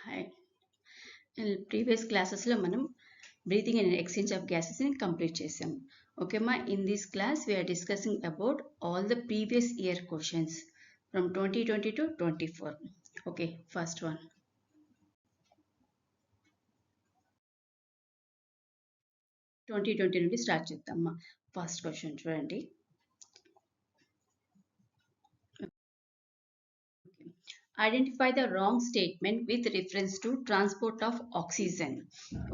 Hi. In previous classes lo manam breathing and exchange of gases ni complete chesam. Okay ma, in this class we are discussing about all the previous year questions from 2020 to 24. Okay, first one. 2020 నుండి start చేద్దామా. First question చూడండి. Identify the wrong statement with reference to transport of oxygen.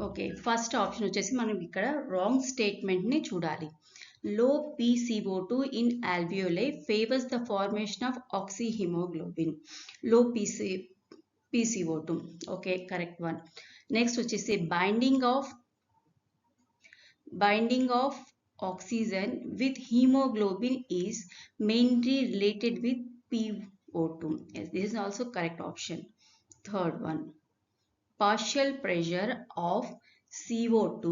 Okay, first option వచ్చేసి మనం ఇక్కడ wrong statement ని చూడాలి. Low PCO2 in alveoli favors the formation of oxyhemoglobin. Low PCO2. Okay, correct one. Next వచ్చేసి binding of oxygen with hemoglobin is mainly related with PO2. Yes, this is also correct option. Third one, partial pressure of CO2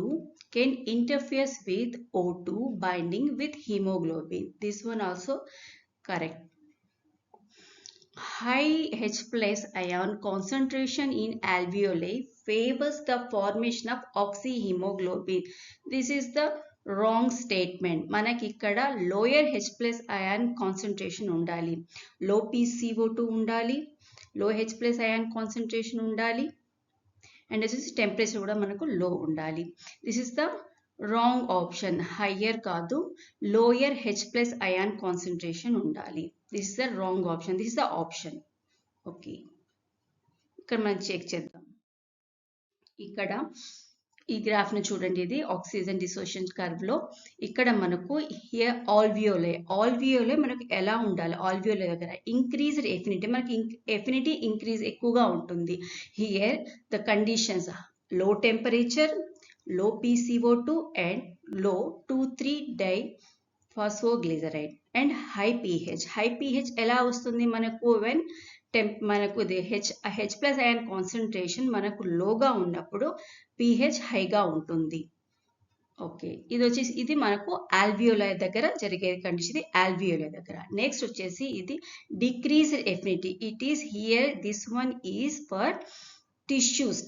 can interfere with O2 binding with hemoglobin. This one also correct. High H plus ion concentration in alveoli favors the formation of oxyhemoglobin. This is the wrong statement. మనకి ఇక్కడ lower H plus ion concentration ఉండాలి, లో PCO2 ఉండాలి, లో H plus ion concentration ఉండాలి, and వచ్చేసి temperature కూడా మనకు లో ఉండాలి. This is the wrong option. Higher కాదు, lower H plus ion concentration ఉండాలి. This is the wrong option. This is the option. Okay, ఇక్కడ మనం చెక్ చేద్దాం. ఇక్కడ ఈ గ్రాఫ్ ను చూడండి. ఇది ఆక్సిజన్ డిసోసియేషన్ కర్వ్ లో ఇక్కడ మనకు హియర్ ఆల్వియోలే మనకు ఎలా ఉండాలి, ఆల్వియోలే దగ్గర ఇంక్రీజ్డ్ ఎఫినిటీ, మనకి ఎఫినిటీ ఇంక్రీజ్ ఎక్కువగా ఉంటుంది. Here the conditions low temperature, low PCO2 and low 2,3 diphosphoglyceride and high pH. High pH ఎలా వస్తుంది మనకు, వెన్ మనకు H ప్లస్ అయాన్ కాన్సన్ట్రేషన్ మనకు లోగా ఉన్నప్పుడు pH హైగా ఉంటుంది. ఓకే, ఇది వచ్చేసి ఇది మనకు ఆల్వియోలై దగ్గర జరిగే కండిషన్. ఇది ఆల్వియోలై దగ్గర. నెక్స్ట్ వచ్చేసి ఇది decreased affinity. It is here this one is for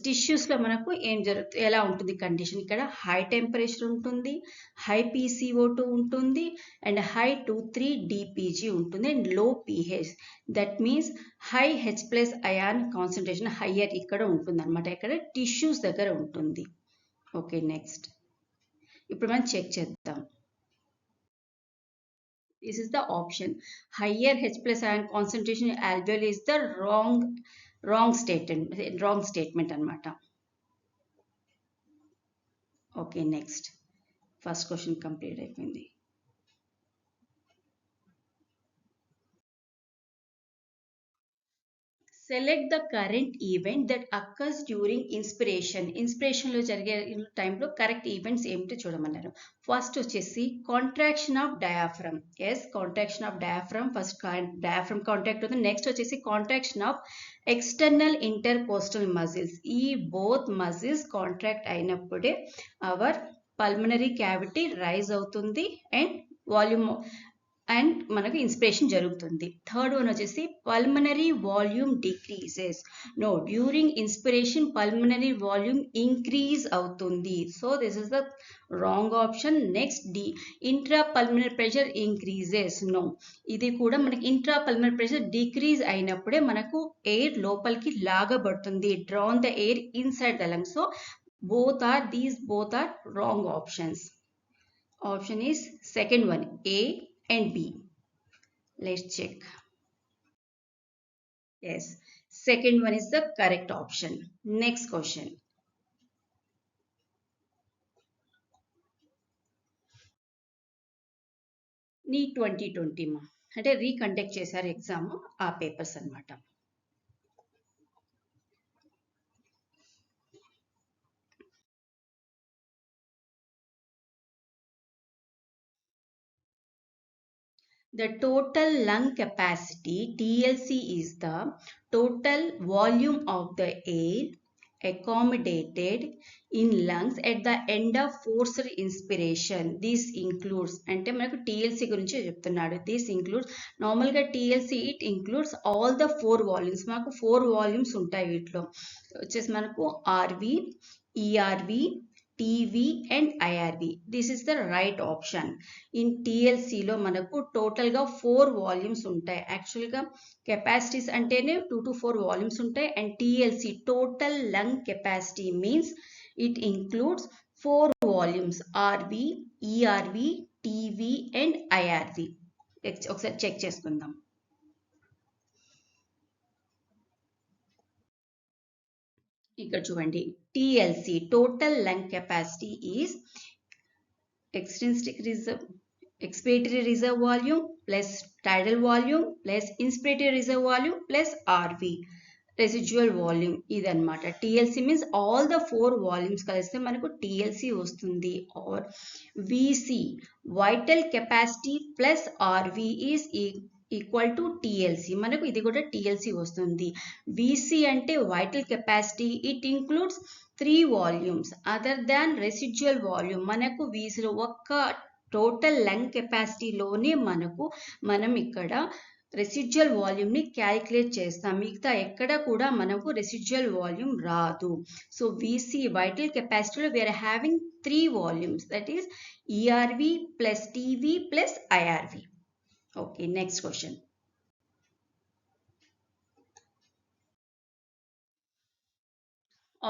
tissues లో మనకు ఏం జరుగుతుంది, ఎలా ఉంటుంది కండిషన్. ఇక్కడ హై టెంపరేచర్ ఉంటుంది, హై PCO2 ఉంటుంది అండ్ హై 2,3 DPG ఉంటుంది and low pH. That means high H plus ion concentration higher ఇక్కడ ఉంటుంది అనమాట, ఇక్కడ టిష్యూస్ దగ్గర ఉంటుంది. ఓకే, నెక్స్ట్ ఇప్పుడు మనం చెక్ చేద్దాం. This is the option. Higher H plus ion concentration alveoli is the wrong statement అనమాట. Okay, next first question complete అయిపోయింది. Select the current event that occurs during inspiration. Inspiration లో జరిగే టైంలో correct events ఏమిటో చూడమన్నారు. First వచ్చేసి contraction of diaphragm. Yes, contraction of diaphragm. First diaphragm contract అవుతుంది. Next వచ్చేసి contraction of external intercostal muscles. ఈ బోత్ మజిల్స్ కాంట్రాక్ట్ అయినప్పుడే అవర్ పల్మనరీ క్యావిటీ రైజ్ అవుతుంది అండ్ వాల్యూమ్ అండ్ మనకు ఇన్స్పిరేషన్ జరుగుతుంది. థర్డ్ వన్ వచ్చేసి pulmonary volume decreases. No, during inspiration pulmonary volume increase అవుతుంది. So this is the wrong option. Next D, intra pulmonary pressure increases. No, ఇది కూడా మనకి intra pulmonary pressure decrease అయినప్పుడే మనకు air లోపలికి లాగబడుతుంది, drawn the air inside the lungs. So both are wrong options. Option is second one, A and B. Let's check. Yes, second one is the correct option. Next question. NEET 2020 మా అంటే reconduct చేశారు exam, ఆ papers అన్నమాట. The total lung capacity TLC is the total volume of the air accommodated in lungs at the end of forced inspiration. This includes అంటే మనకు TLC గురించి చెప్తున్నాడు. This includes నార్మల్గా TLC it includes all the 4 volumes. మనకు 4 volumes ఉంటాయి వీటిలో వచ్చేసి మనకు RV, ERV, TV and IRV. This is the right option. In టీఎల్సీలో మనకు టోటల్గా 4 వాల్యూమ్స్ ఉంటాయి. యాక్చువల్గా కెపాసిటీస్ అంటేనే 2 to 4 వాల్యూమ్స్ ఉంటాయి. And TLC total lung capacity means it includes 4 volumes RV, ERV, TV and IRV. ఒకసారి చెక్ చేసుకుందాం. ఇక్కడ చూడండి, TLC total lung capacity is expiratory reserve volume plus tidal volume plus inspiratory reserve volume plus RV residual volume. ఇదన్నమాట TLC means all the 4 volumes కలిస్తే మనకు TLC వస్తుంది. Or VC vital capacity plus RV is equal to TLC. మనకు ఇది కూడా TLC వస్తుంది. VC అంటే vital capacity, it includes 3 volumes other than residual volume. మనకు వీసిలో ఒక్క టోటల్ లంగ్ కెపాసిటీలోనే మనం ఇక్కడ రెసిడ్యువల్ వాల్యూమ్ని క్యాలిక్యులేట్ చేస్తాం. మిగతా ఎక్కడ కూడా మనకు రెసిడ్యువల్ వాల్యూమ్ రాదు. సో విసి వైటల్ కెపాసిటీలో we are having 3 volumes, that is ERV plus TV plus IRV. Okay, next question.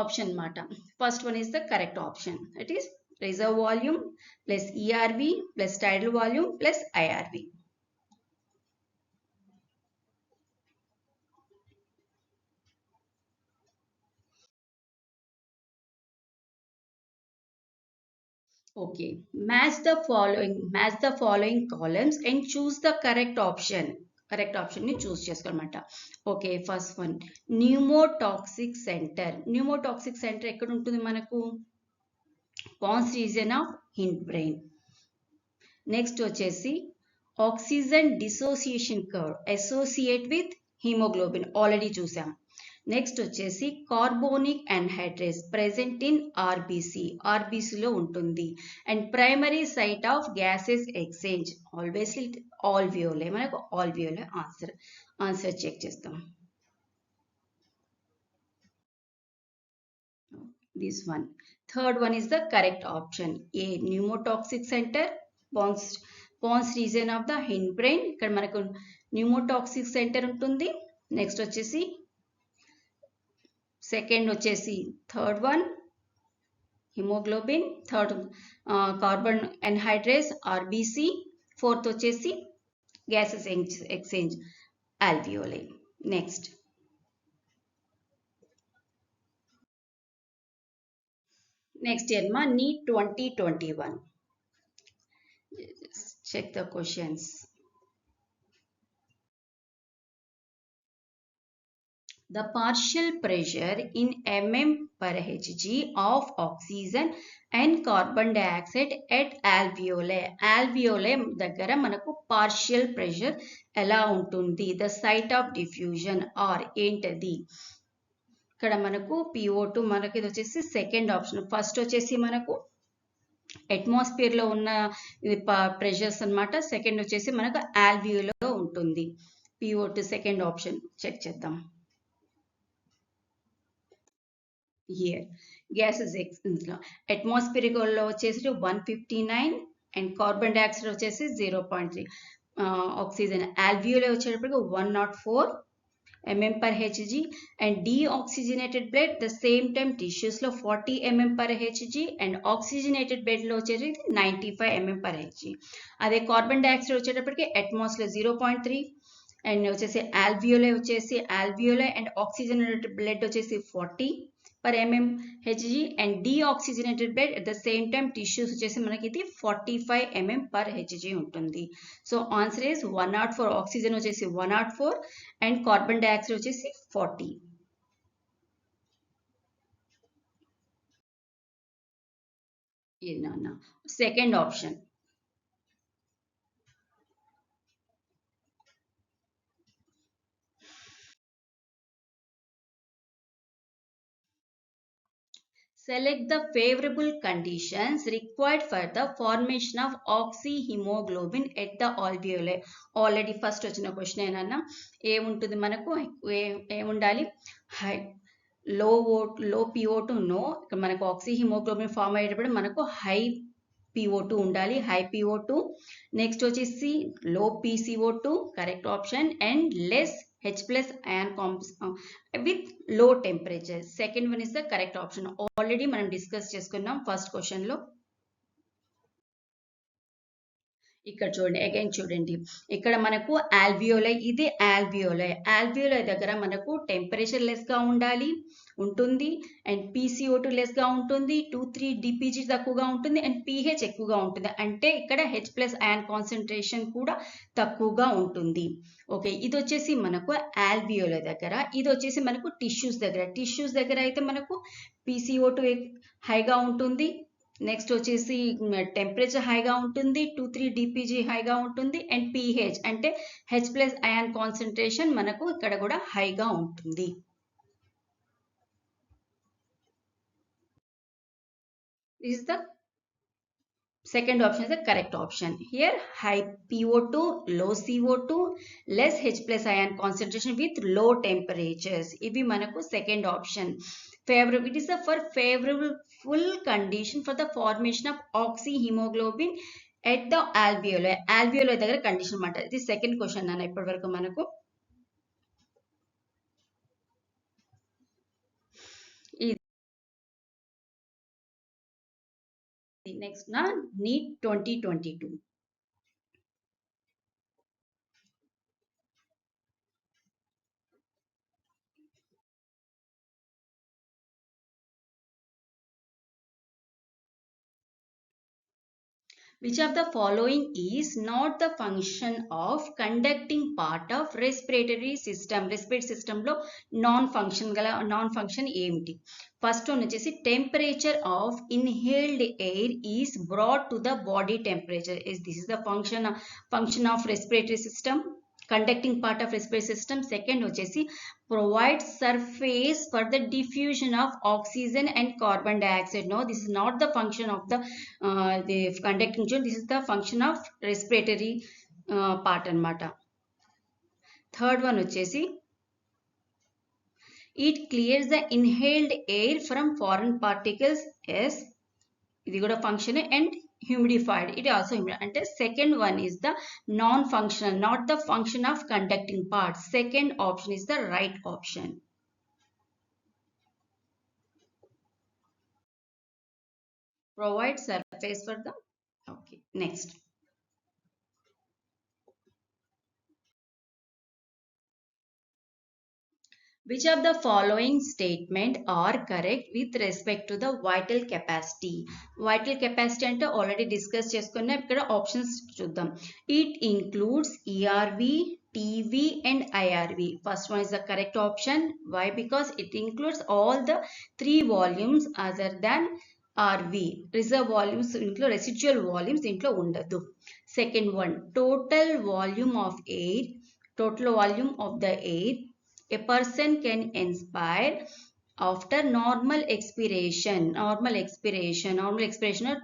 Option మాట. First one is the correct option. That is reserve volume plus ERV plus tidal volume plus IRV. Okay, match the following columns and choose the correct option. Correct ఆప్షన్ని choose చేసుకోవాలన్నమాట. Okay, first one pneumotaxic centre. Pneumotaxic centre ఎక్కడ ఉంటుంది మనకు? Pons region of hind brain. Next వచ్చేసి oxygen dissociation curve associate with haemoglobin, already చూసాం. Next వచ్చేసి carbonic anhydrase present in ఆర్బీసీలో ఉంటుంది. And primary site of gases exchange ఆల్వేస్లీ alveoli. మనకు ఆల్వియోలే ఆన్సర్ చెక్ చేస్తాం. This one, third one is the correct option. A pneumotaxic centre pons region of the Hind brain. ఇక్కడ మనకు pneumotaxic centre ఉంటుంది. Next వచ్చేసి second వచ్చేసి third one haemoglobin, third carbon anhydrase RBC, fourth వచ్చేసి gases exchange alveoli. Next year మా NEET 2021. Check the questions. The partial pressure in mm per Hg of oxygen and carbon dioxide at alveoli. Alveoli దగ్గర మనకు partial pressure ఎలా ఉంటుంది? The site of diffusion or ఏంటది? ఇక్కడ మనకు PO2 మనకి ఇది వచ్చేసి సెకండ్ ఆప్షన్. ఫస్ట్ వచ్చేసి మనకు అట్మాస్ఫియర్ లో ఉన్న ప్రెషర్స్ అన్నమాట. సెకండ్ వచ్చేసి మనకు ఆల్వియోలో ఉంటుంది. PO2 సెకండ్ ఆప్షన్ చెక్ చేద్దాం. హియర్ గ్యాసెస్ అట్మాస్ఫియరిక్ లో వచ్చేసి 159 అండ్ కార్బన్ డైఆక్సైడ్ వచ్చేసి 0.3. ఆక్సిజన్ ఆల్వియోలో వచ్చేటప్పటికి 104 mm per Hg and deoxygenated blood the same time tissues లో 40 mm per Hg and oxygenated blood లో వచ్చేసి 95 mm per Hg. అదే కార్బన్ డైఆక్సైడ్ వచ్చేటప్పటికి అట్మాస్ఫియర్ 0.3 అండ్ వచ్చేసి ఆల్వియోలే అండ్ ఆక్సిజనేటెడ్ బ్లడ్ వచ్చేసి 40 per mm Hg and deoxygenated blood at the same time tissues వచ్చేసి మనకి ఇది 45 mm per Hg ఉంటుంది. So answer is 104. ఆక్సిజన్ వచ్చేసి 104 అండ్ కార్బన్ డైఆక్సైడ్ వచ్చేసి 40. Second option. Select the favorable conditions required for the formation of oxyhemoglobin at the alveoli. Already first వచ్చిన question ఏనన్నా ఏముంటుంది మనకు ఏముండాలి హై లో PO2 నో ఇక్కడ మనకు ఆక్సిహిమోగ్లోబిన్ ఫామ్ అయ్యేటప్పుడు మనకు హై PO2 ఉండాలి హై PO2 నెక్స్ట్ వచ్చేసి లో PCO2 correct option and less H plus ion with low temperature. Second one is the correct option. Already మనం డిస్కస్ చేసుకున్నాం ఫస్ట్ క్వశ్చన్ లో. ఇక్కడ చూడండి అగైన్ చూడండి ఇక్కడ మనకు ఆల్వియోలై ఇది ఆల్వియోలై దగ్గర మనకు టెంపరేచర్ లెస్ గా ఉంటుంది అండ్ PCO2 లెస్ గా ఉంటుంది 2,3 DPG తక్కువగా ఉంటుంది అండ్ pH ఎక్కువగా ఉంటుంది అంటే ఇక్కడ H plus ion కాన్సన్ట్రేషన్ కూడా తక్కువగా ఉంటుంది. ఓకే ఇది వచ్చేసి మనకు ఆల్వియోలై దగ్గర ఇది వచ్చేసి మనకు టిష్యూస్ దగ్గర అయితే మనకు PCO2 హైగా ఉంటుంది నెక్స్ట్ వచ్చేసి టెంపరేచర్ హైగా ఉంటుంది 2,3 DPG హైగా ఉంటుంది అండ్ pH అంటే H plus ion కాన్సన్ట్రేషన్ మనకు ఇక్కడ కూడా హైగా ఉంటుంది. This is the second option is the correct option. Here high PO2, low CO2, less H plus ion concentration with low temperatures. ఇవి మనకు second option. Favorable. It is a for favorable full condition for the formation of oxyhemoglobin at the alveoli. Alveoli దగ్గర condition అన్నమాట. ఇది second question అన్న ఇప్పటి వరకు మనకు. Next నా NEET 2022. Which of the following is not the function of conducting part of respiratory system? Respiratory system లో non function ఏమిటి? ఫస్ట్ వన్ వచ్చేసి temperature of inhaled air is brought to the body temperature. This is the function of respiratory system. Conducting part of respiratory system. Second వచ్చేసి provide surface for the diffusion of oxygen and carbon dioxide. No, this is not the function of the conducting zone. This is the function of respiratory part anamata. Third one వచ్చేసి it clears the inhaled air from foreign particles. Yes, ఇది కూడా function and humidified. It also humidified. And the second one is the non-functional, not the function of conducting part. Second option is the right option. Provide surface for the. Okay, next. Which of the following statement are correct with respect to the vital capacity? Vital capacity ante already discuss cheskunna ikkada options chuddam. It includes ERV, TV and IRV. First one is the correct option. Why? Because it includes all the 3 volumes other than RV. Reserve volumes intlo residual volumes intlo undadu. Second one, total volume of air, total volume of the air a person can inspire after normal expiration or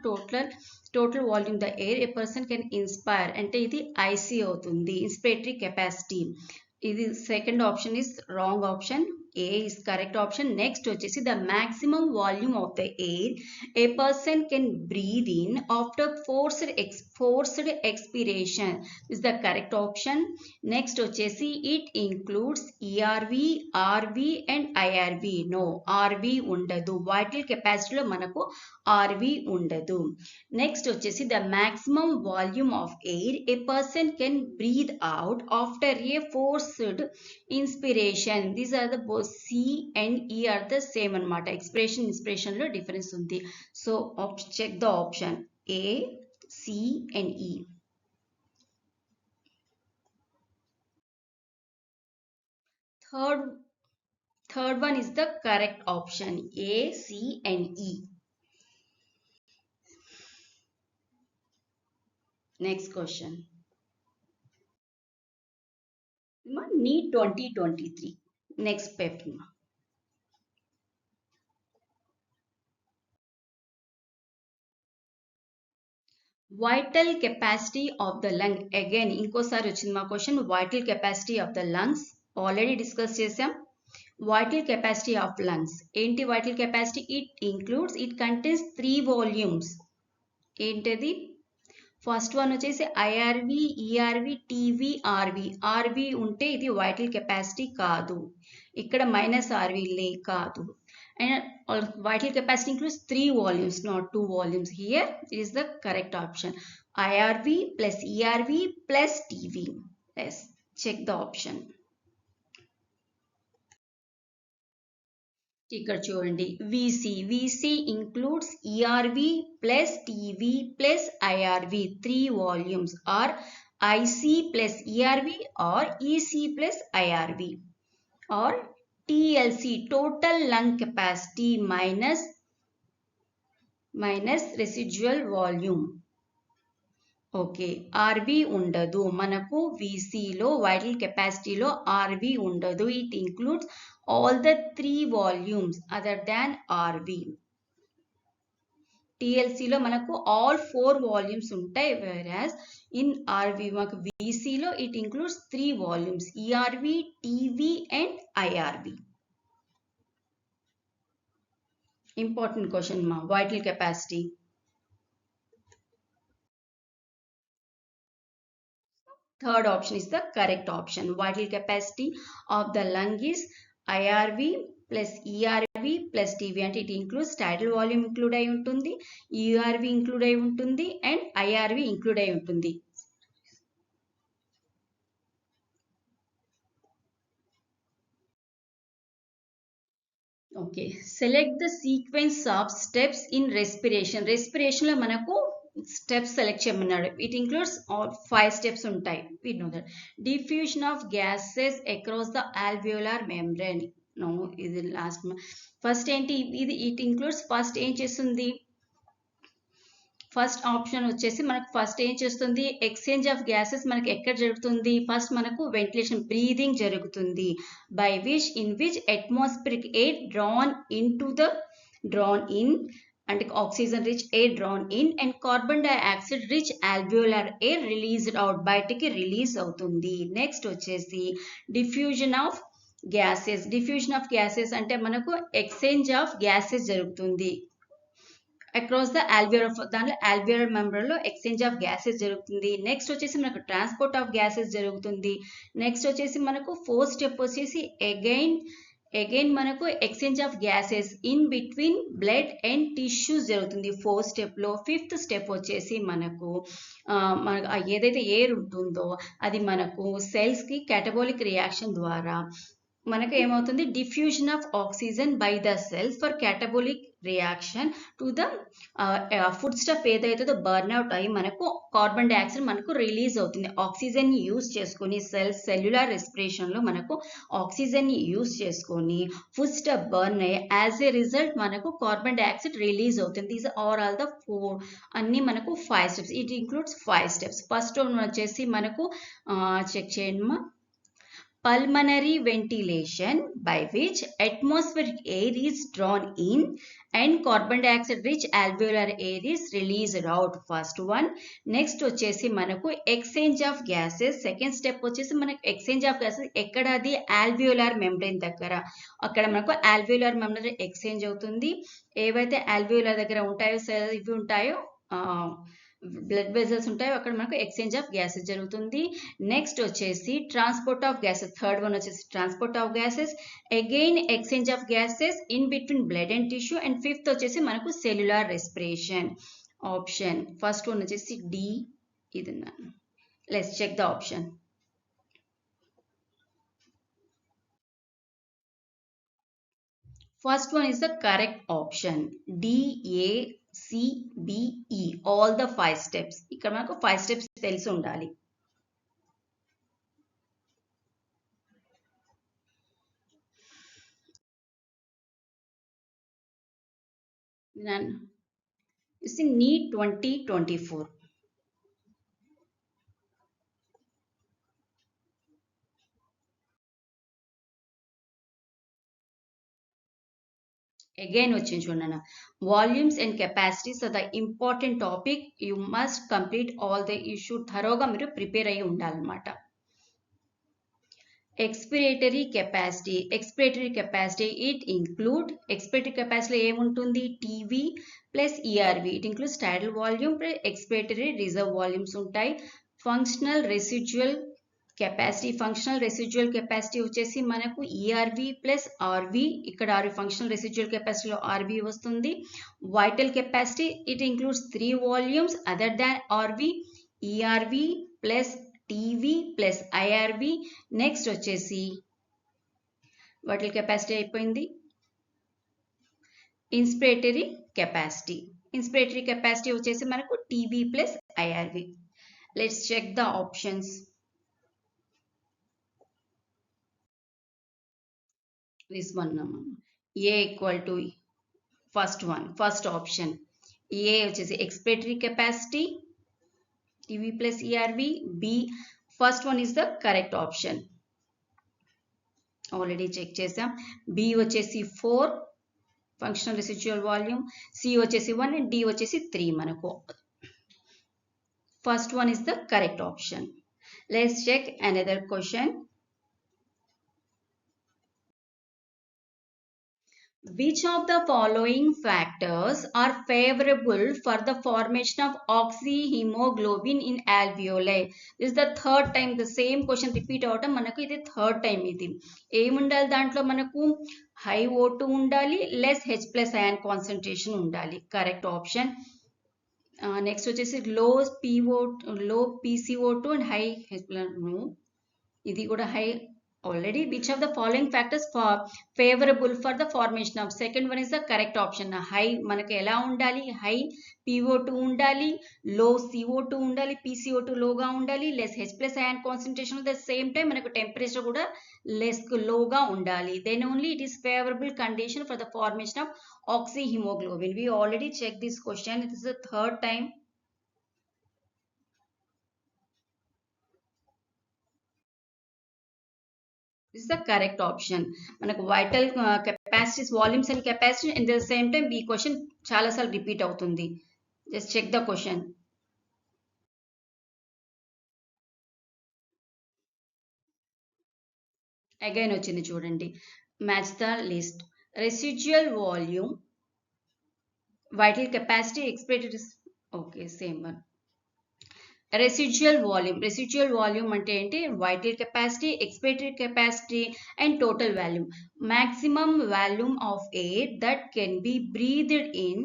total volume the air a person can inspire ante idi IC avutundi inspiratory capacity. Idi second option is wrong option. A is correct option. Next వచ్చేసి the maximum volume of the air a person can breathe in after forced expiration is the correct option. Next వచ్చేసి it includes ERV, RV and IRV. No, RV ఉండదు. Vital capacity లో మనకు RV ఉండదు. Next వచ్చేసి the maximum volume of air a person can breathe out after a forced inspiration. These are the both C and E are the same anamata. Inspiration lo difference undi. So check the option A, C and E. Third one is the correct option. A, C and E. Next question. NEET 2023. Next paper. vital capacity of the lung. Again ఇంకోసారి వచ్చింది మా question, vital capacity of the lungs already discuss చేసాం. vital capacity of lungs ఏంటి vital capacity? it contains 3 volumes. ఏంటది? First one వచ్చేసి IRV, ERV, TV, RV. RV ఉంటే ఇది vital capacity కాదు, ఇక్కడ మైనస్ ఆర్వి కాదు. And vital capacity includes 3 volumes, not 2 volumes. Here it is the correct option. IRV plus ERV plus TV. Yes, check the option. ఇక్కడ చూడండి VC includes ERV plus TV plus IRV 3 volumes, or IC plus ERV or EC plus IRV, or TLC total lung capacity minus residual volume. Okay, RV ఉండదు మనకు VCలో, vital కెపాసిటీలో RV ఉండదు. It includes all the 3 volumes other than RV. టిఎల్సిలో మనకు all 4 volumes ఉంటాయి, whereas in RV మనకు VCలో it includes 3 volumes, ERV, TV and IRV. Important question మా vital capacity. Third option is the correct option. Vital capacity of the lung is IRV plus ERV plus TV, and it includes tidal volume include అయి ఉంటుంది, ERV include అయి ఉంటుంది and IRV include అయి ఉంటుంది. Okay, select the sequence of steps in respiration. Respiration లో మనకు steps select చేయమన్నాడు. It includes 5 steps ఉంటాయి. we know that diffusion of gases across the alveolar membrane. no ఇది లాస్ట్. ఫస్ట్ ఏంటి ఇది? ఇట్ ఇంక్లూడ్స్ ఫస్ట్ ఏం చేస్తుంది, ఫస్ట్ ఆప్షన్ వచ్చేసి మనకు ఫస్ట్ ఏం చేస్తుంది, ఎక్స్చేంజ్ ఆఫ్ గ్యాసెస్ మనకి ఎక్కడ జరుగుతుంది? ఫస్ట్ మనకు వెంటిలేషన్, బ్రీదింగ్ జరుగుతుంది, by which in which atmospheric air drawn in అంటే oxygen rich air drawn in and carbon dioxide rich alveolar air released out, బయటికి రిలీజ్ అవుతుంది. నెక్స్ట్ వచ్చేసి diffusion of gases. Diffusion of gases అంటే మనకు exchange of gases జరుగుతుంది across the alveolar, దాంట్లో alveolar membrane లో exchange of gases జరుగుతుంది. Next వచ్చేసి మనకు ట్రాన్స్పోర్ట్ ఆఫ్ గ్యాసెస్ జరుగుతుంది. నెక్స్ట్ వచ్చేసి మనకు 4th స్టెప్ వచ్చేసి అగైన్ మనకు exchange of gases in between blood and tissues జరుగుతుంది 4th స్టెప్ లో. 5th స్టెప్ వచ్చేసి మనకు ఏదైతే ఎయిర్ ఉంటుందో అది మనకు సెల్స్ కి క్యాటబోలిక్ రియాక్షన్ ద్వారా మనకు ఏమవుతుంది, diffusion of oxygen by the cells for catabolic reaction to the foodstuff ఏదైతుందో బర్న్ అవుట్ అయ్యి మనకు కార్బన్ డైఆక్సైడ్ మనకు రిలీజ్ అవుతుంది. ఆక్సిజన్ ని యూజ్ చేసుకొని సెల్యులార్ రెస్పిరేషన్ లో మనకు ఆక్సిజన్ ని యూజ్ చేసుకొని ఫుడ్ స్టఫ్ బర్న్ అయ్యి యాజ్ ఏ రిజల్ట్ మనకు కార్బన్ డైఆక్సైడ్ రిలీజ్ అవుతుంది. దీస్ ఆర్ ఆల్ ద 4 అన్ని మనకు 5 steps. It includes 5 steps. First వచ్చేసి మనకు చెక్ చేయండి, pulmonary ventilation by which atmospheric air is drawn in and carbon dioxide rich alveolar air is released out. First one. Next వచ్చేసి మనకు exchange of gases. Second step వచ్చేసి మనకు exchange of gases ఎక్కడ? అది alveolar membrane దగ్గర. అక్కడ మనకు alveolar membrane exchange అవుతుంది. ఏవైతే alveolar దగ్గర ఉంటాయో ఇవి ఉంటాయో బ్లడ్ వెజల్స్ ఉంటాయో అక్కడ మనకు ఎక్స్చేంజ్ ఆఫ్ గ్యాసెస్ జరుగుతుంది. నెక్స్ట్ వచ్చేసి transport of gases. Third one వచ్చేసి transport of gases, again exchange of gases in between blood and tissue, and 5th వచ్చేసి మనకు cellular respiration. Option first one వచ్చేసి డి. ఇది let's check the option. First one is the correct option. DACBE. All the 5 steps. ఇక్కడ మనకు 5 steps తెలిసి ఉండాలి. This is NEET 2024. Again వచ్చింది చూడండి, volumes and capacities are the important topic. You must complete all the issue, thoroughly మీరు prepare అయ్యి ఉండాలన్నమాట. Expiratory capacity. Expiratory capacity it include, expiratory కెపాసిటీలో ఏముంటుంది, TV plus ERV. It includes tidal volume plus expiratory reserve volumes ఉంటాయి. Functional residual capacity. Functional residual capacity వచ్చేసి మనకు ERV plus RV. ఇక్కడ RV functional residual కెపాసిటీలో RV వస్తుంది. Vital capacity it includes 3 volumes other than RV, ERV plus TV plus IRV. Next వచ్చేసి vital capacity అయిపోయింది. Inspiratory capacity. Inspiratory capacity వచ్చేసి మనకు TV plus IRV. Let's check the options. This one, A equal to first one, first option. A which is expiratory capacity, TV plus ERV. B, first one is the correct option. Already check chesam. B vachesi 4, functional residual volume. C vachesi 1 and D vachesi 3 manaku. First one is the correct option. Let's check another question. Which of the following factors are favorable for the formation of oxyhemoglobin in alveoli? This is the third time the same question repeat avadam manaku idi third time idi. Em undali dantlo manaku high O2 undali, less H plus ion concentration undali. Correct option. Next vachesi low PCO2 and high H plus, no, idi kuda high already. Which of the following factors for favorable for the formation of, second one is the correct option. High మనకు ఎలా ఉండాలి, high PO2 ఉండాలి, low CO2 ఉండాలి, PCO2 లోగా ఉండాలి, less H plus ion concentration at the same time మనకు temperature కూడా less లోగా ఉండాలి. Then only it is favorable condition for the formation of oxyhemoglobin. We already checked this question. It is the third time. This is the correct option. మనకు vital capacities, volumes and capacity, and at the same time ఈ question చాలా సార్లు repeat అవుతుంది. Just check the question. Again వచ్చింది చూడండి. Match the list. Residual volume, vital capacity, expected. Okay, same one. Residual volume అంటే ఏంటి, vital capacity, expiratory capacity and total volume. maximum volume of air that can be breathed in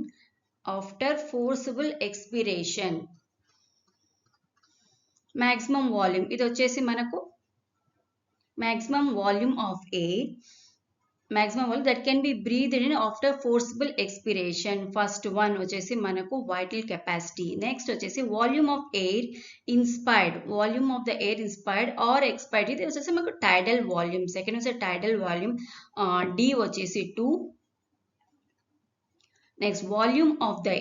after forcible expiration. maximum volume ఇది వచ్చేసి మనకు maximum volume of air, maximum volume that can be breathed in after forcible expiration. First one వచ్చేసి మనకు vital capacity. Next వచ్చేసి volume of air inspired, volume of the air inspired or expired, ఇది వచ్చేసి మనకు tidal volume. Second వచ్చేసి tidal volume, D వచ్చేసి 2. Next, volume of the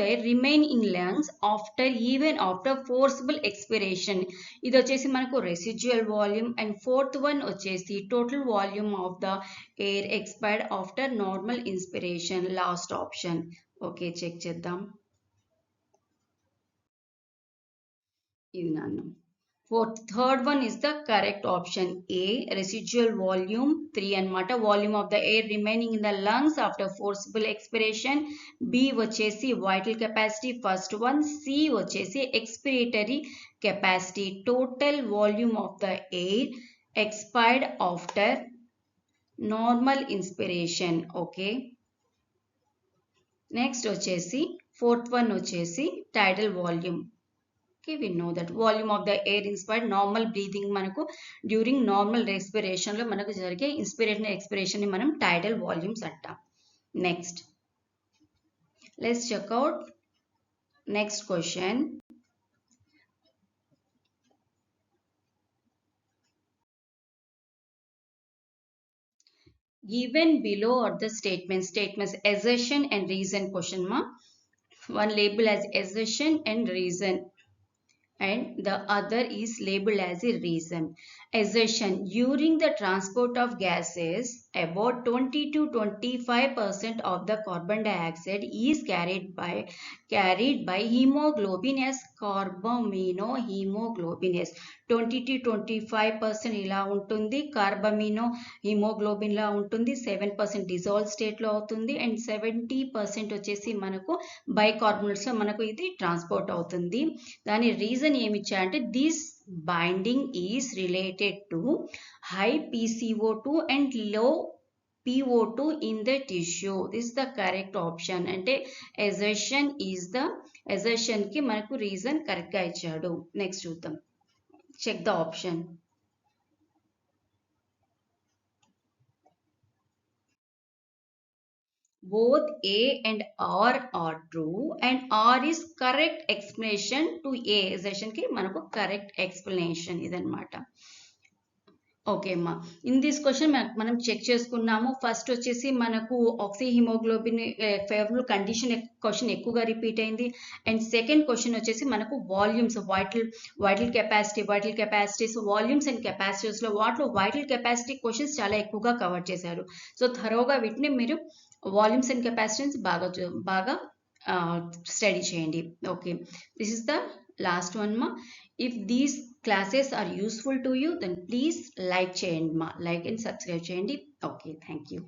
air remain in lungs after, even after forcible expiration. ఇది వచ్చేసి మనకు residual volume. And fourth one వచ్చేసి total volume of the air expired after normal inspiration. Last option. Okay, check చేద్దాం. ఇది నాన్న. Third one is the correct option. A, residual volume 3 అన్నమాట. Volume of the air remaining in the lungs after forcible expiration. B వచ్చేసి vital capacity, first one. C వచ్చేసి expiratory capacity, total volume of the air expired after normal inspiration. Okay. Next వచ్చేసి fourth one వచ్చేసి tidal volume. Okay, we know that volume of the air inspired, normal breathing మనకు during normal respiration లో మనకు జరిగే inspiration expiration ని మనం tidal volumes అంటాం. Next, let's check out next question. Given below are the statements assertion and reason question ma. One label as assertion and reason. and the other is labeled as a reason. Assertion: during the transport of gases, about 20 to 25% of the carbon dioxide is carried by hemoglobin as carbaminohemoglobinase. 20 to 25% ఇలా ఉంటుంది, కార్బమినో haemoglobin లా ఉంటుంది, 7% dissolve state లో అవుతుంది, and 70% వచ్చేసి మనకు bicarbonates లో మనకు ఇది ట్రాన్స్పోర్ట్ అవుతుంది. దాని రీజన్ ఏమిచ్చారంటే this binding is related to high PCO2 and low PO2 in the tissue. This the correct option. అంటే ఎజర్షన్ కి మనకు రీజన్ కరెక్ట్ గా ఇచ్చాడు. నెక్స్ట్ చూద్దాం. Check the option. Both A and R are true, and R is correct explanation to A. Assertion ki manaku correct explanation idanmata. Okay అమ్మా, in this question మనం check చేసుకున్నాము. First వచ్చేసి మనకు oxy haemoglobin favourable condition question ఎక్కువగా repeat అయింది. And second question వచ్చేసి మనకు volumes, vital capacities, volumes and capacities లో వాటిలో వైటల్ కెపాసిటీ క్వశ్చన్స్ చాలా ఎక్కువగా కవర్ చేశారు. సో థరోగా వీటిని మీరు వాల్యూమ్స్ అండ్ కెపాసిటీస్ బాగా స్టడీ చేయండి. Okay, this is the last one మా. If these classes are useful to you, then please like and subscribe cheyandi. Okay, thank you.